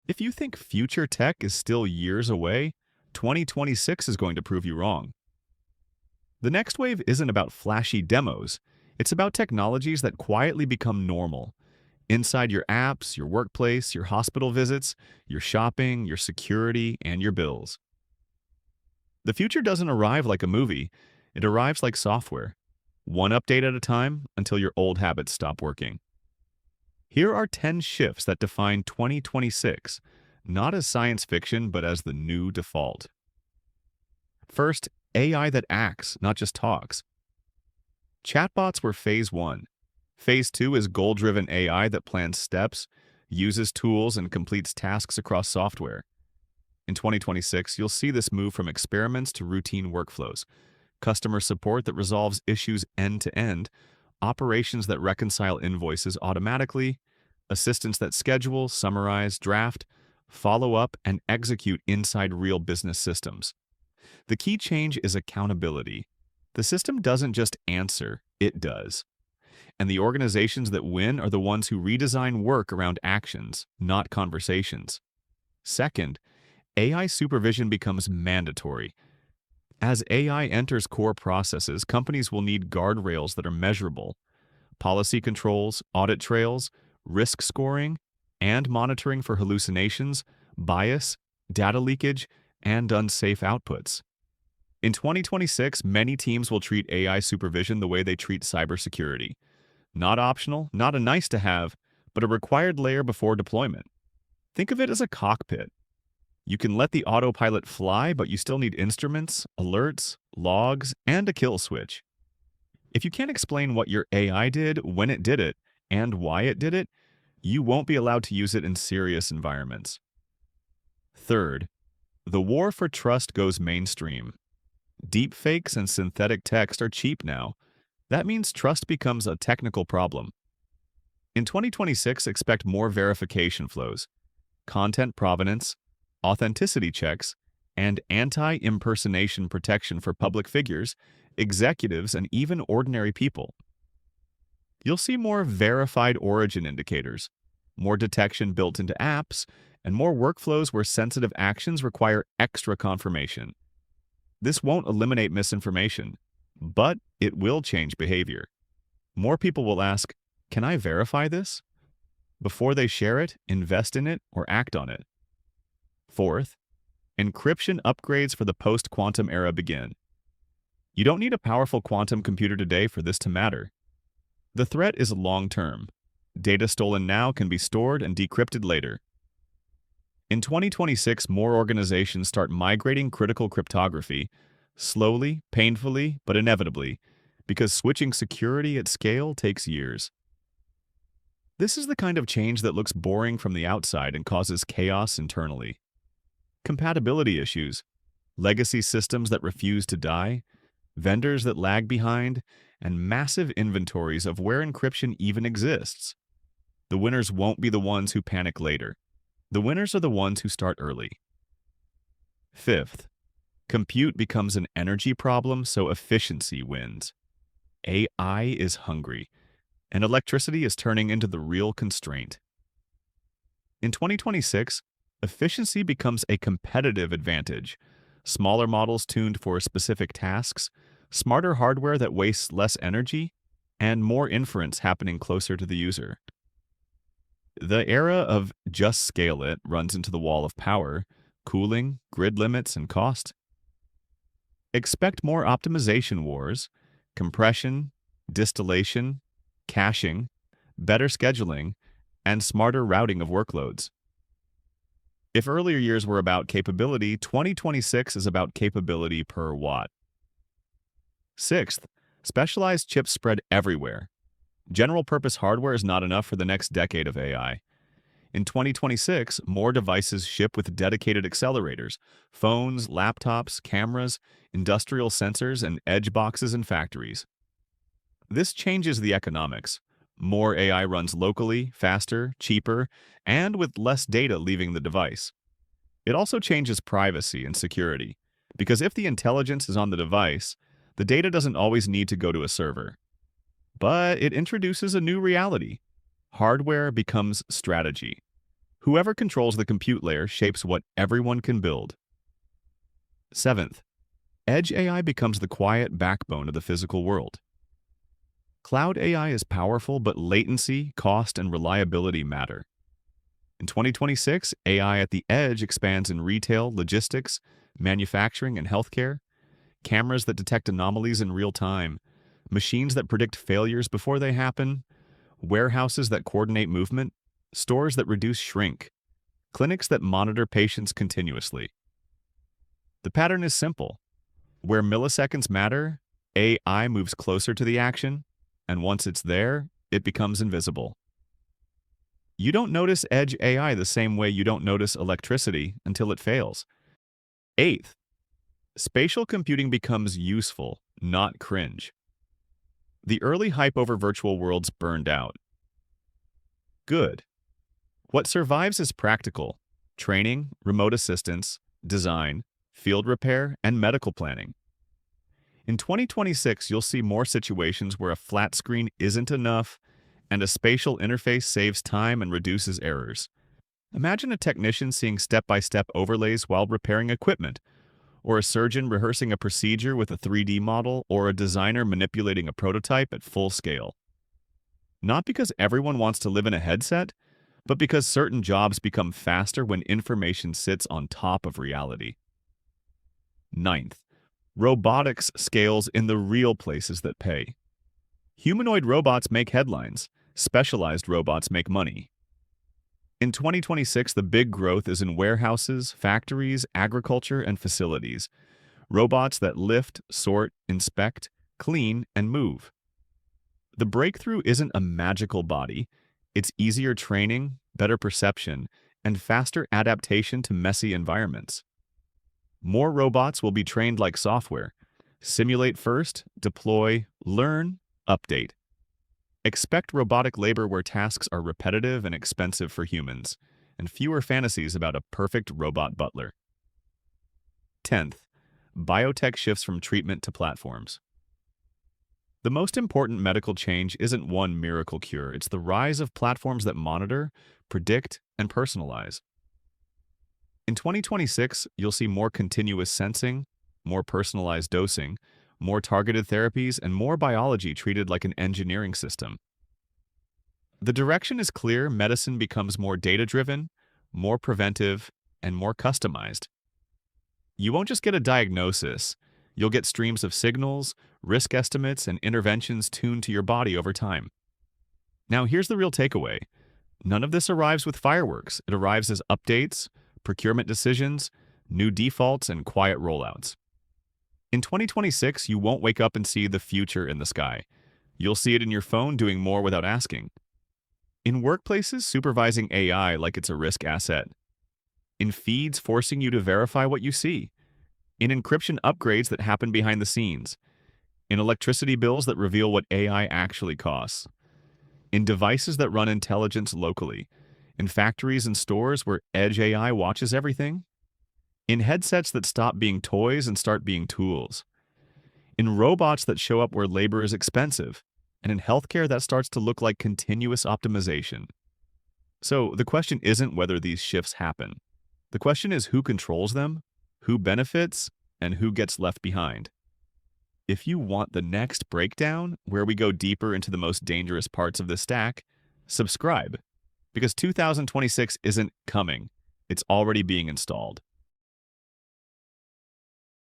If you think future tech is still years away, 2026 is going to prove you wrong. The next wave isn't about flashy demos, it's about technologies that quietly become normal. Inside your apps, your workplace, your hospital visits, your shopping, your security, and your bills. The future doesn't arrive like a movie, it arrives like software. One update at a time until your old habits stop working. Here are 10 shifts that define 2026, not as science fiction, but as the new default. First, AI that acts, not just talks. Chatbots were phase one. Phase two is goal-driven AI that plans steps, uses tools, and completes tasks across software. In 2026, you'll see this move from experiments to routine workflows, customer support that resolves issues end-to-end, operations that reconcile invoices automatically, assistants that schedule, summarize, draft, follow up, and execute inside real business systems. The key change is accountability. The system doesn't just answer, it does. And the organizations that win are the ones who redesign work around actions, not conversations. Second, AI supervision becomes mandatory. As AI enters core processes, companies will need guardrails that are measurable. Policy controls, audit trails, risk scoring, and monitoring for hallucinations, bias, data leakage, and unsafe outputs. In 2026, many teams will treat AI supervision the way they treat cybersecurity. Not optional, not a nice to have, but a required layer before deployment. Think of it as a cockpit. You can let the autopilot fly, but you still need instruments, alerts, logs, and a kill switch. If you can't explain what your AI did, when it did it, and why it did it, you won't be allowed to use it in serious environments. Third, the war for trust goes mainstream. Deepfakes and synthetic text are cheap now. That means trust becomes a technical problem. In 2026, expect more verification flows, content provenance, authenticity checks, and anti-impersonation protection for public figures, executives, and even ordinary people. You'll see more verified origin indicators, more detection built into apps, and more workflows where sensitive actions require extra confirmation. This won't eliminate misinformation, but it will change behavior. More people will ask, "Can I verify this?" before they share it, invest in it, or act on it. Fourth, encryption upgrades for the post-quantum era begin. You don't need a powerful quantum computer today for this to matter. The threat is long-term. Data stolen now can be stored and decrypted later. In 2026, more organizations start migrating critical cryptography, slowly, painfully, but inevitably, because switching security at scale takes years. This is the kind of change that looks boring from the outside and causes chaos internally. Compatibility issues, legacy systems that refuse to die, vendors that lag behind, and massive inventories of where encryption even exists. The winners won't be the ones who panic later. The winners are the ones who start early. Fifth, compute becomes an energy problem, so efficiency wins. AI is hungry, and electricity is turning into the real constraint. In 2026, efficiency becomes a competitive advantage. Smaller models tuned for specific tasks, smarter hardware that wastes less energy, and more inference happening closer to the user. The era of just scale it runs into the wall of power, cooling, grid limits, and cost. Expect more optimization wars, compression, distillation, caching, better scheduling, and smarter routing of workloads. If earlier years were about capability, 2026 is about capability per watt. Sixth, specialized chips spread everywhere. General-purpose hardware is not enough for the next decade of AI. In 2026, more devices ship with dedicated accelerators, phones, laptops, cameras, industrial sensors, and edge boxes in factories. This changes the economics. More AI runs locally, faster, cheaper, and with less data leaving the device. It also changes privacy and security, because if the intelligence is on the device, the data doesn't always need to go to a server. But it introduces a new reality. Hardware becomes strategy. Whoever controls the compute layer shapes what everyone can build. Seventh, Edge AI becomes the quiet backbone of the physical world. Cloud AI is powerful, but latency, cost, and reliability matter. In 2026, AI at the edge expands in retail, logistics, manufacturing, and healthcare. Cameras that detect anomalies in real time, machines that predict failures before they happen, warehouses that coordinate movement, stores that reduce shrink, clinics that monitor patients continuously. The pattern is simple. Where milliseconds matter, AI moves closer to the action, and once it's there, it becomes invisible. You don't notice edge AI the same way you don't notice electricity until it fails. Eighth, spatial computing becomes useful, not cringe. The early hype over virtual worlds burned out. Good. What survives is practical: training, remote assistance, design, field repair, and medical planning. In 2026, you'll see more situations where a flat screen isn't enough and a spatial interface saves time and reduces errors. Imagine a technician seeing step-by-step overlays while repairing equipment, or a surgeon rehearsing a procedure with a 3D model, or a designer manipulating a prototype at full scale. Not because everyone wants to live in a headset, but because certain jobs become faster when information sits on top of reality. Ninth, robotics scales in the real places that pay. Humanoid robots make headlines. Specialized robots make money. In 2026, the big growth is in warehouses, factories, agriculture, and facilities. Robots that lift, sort, inspect, clean, and move. The breakthrough isn't a magical body. It's easier training, better perception, and faster adaptation to messy environments. More robots will be trained like software. Simulate first, deploy, learn, update. Expect robotic labor where tasks are repetitive and expensive for humans, and fewer fantasies about a perfect robot butler. 10th, biotech shifts from treatment to platforms. The most important medical change isn't one miracle cure, it's the rise of platforms that monitor, predict, and personalize. In 2026, you'll see more continuous sensing, more personalized dosing, more targeted therapies, and more biology treated like an engineering system. The direction is clear: medicine becomes more data-driven, more preventive, and more customized. You won't just get a diagnosis, you'll get streams of signals, risk estimates, and interventions tuned to your body over time. Now here's the real takeaway. None of this arrives with fireworks. It arrives as updates, procurement decisions, new defaults, and quiet rollouts. In 2026, you won't wake up and see the future in the sky. You'll see it in your phone doing more without asking. In workplaces, supervising AI like it's a risk asset. In feeds, forcing you to verify what you see. In encryption upgrades that happen behind the scenes. In electricity bills that reveal what AI actually costs. In devices that run intelligence locally. In factories and stores where edge AI watches everything. In headsets that stop being toys and start being tools. In robots that show up where labor is expensive. And in healthcare that starts to look like continuous optimization. So the question isn't whether these shifts happen. The question is who controls them, who benefits, and who gets left behind. If you want the next breakdown, where we go deeper into the most dangerous parts of the stack, subscribe. Because 2026 isn't coming, it's already being installed.